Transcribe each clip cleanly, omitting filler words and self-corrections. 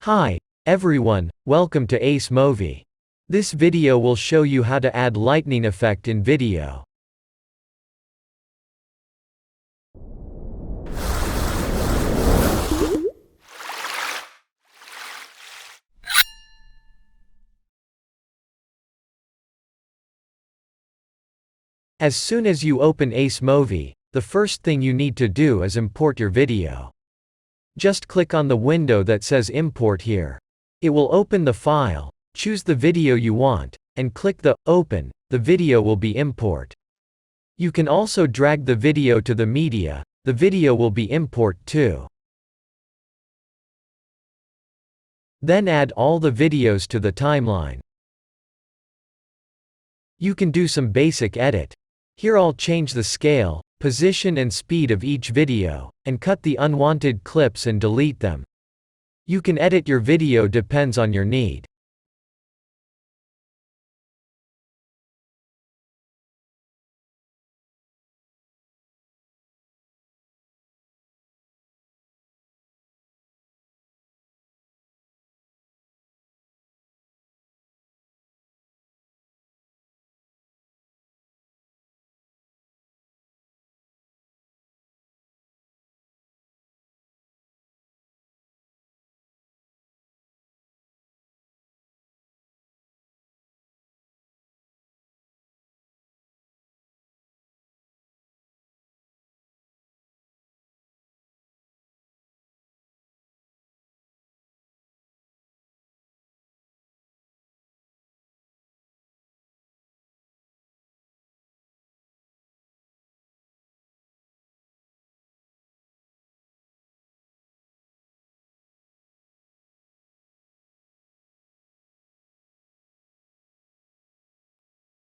Hi, everyone, welcome to AceMovi. This video will show you how to add lightning effect in video. As soon as you open AceMovi, the first thing you need to do is import your video. Just click on the window that says Import here. It will open the file, choose the video you want, and click the Open. The video will be import. You can also drag the video to the media, the video will be import too. Then add all the videos to the timeline. You can do some basic edit. Here I'll change the scale, position and speed of each video, and cut the unwanted clips and delete them. You can edit your video depends on your need.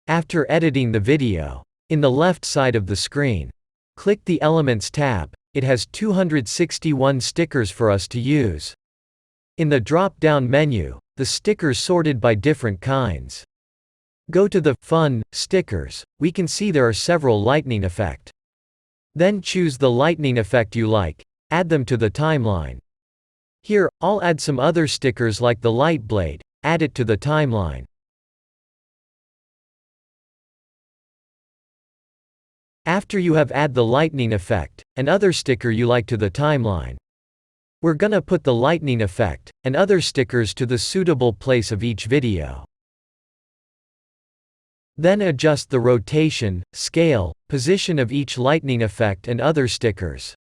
After editing the video, in the left side of the screen, click the Elements tab. It has 261 stickers for us to use. In the drop-down menu, the stickers sorted by different kinds. Go to the Fun stickers. We can see there are several lightning effect. Then choose the lightning effect you like, add them to the timeline. Here, I'll add some other stickers like the light blade, add it to the timeline. After you have add the lightning effect, and other sticker you like to the timeline, we're gonna put the lightning effect, and other stickers to the suitable place of each video. Then adjust the rotation, scale, position of each lightning effect and other stickers.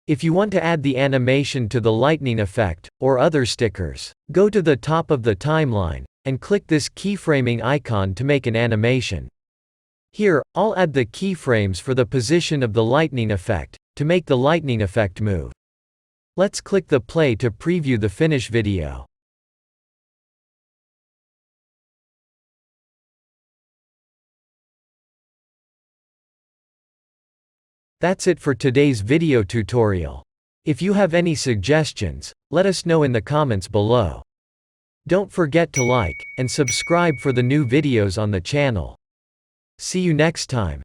If you want to add the animation to the lightning effect, or other stickers, go to the top of the timeline, and click this keyframing icon to make an animation. Here, I'll add the keyframes for the position of the lightning effect, to make the lightning effect move. Let's click the play to preview the finish video. That's it for today's video tutorial. If you have any suggestions, let us know in the comments below. Don't forget to like and subscribe for the new videos on the channel. See you next time.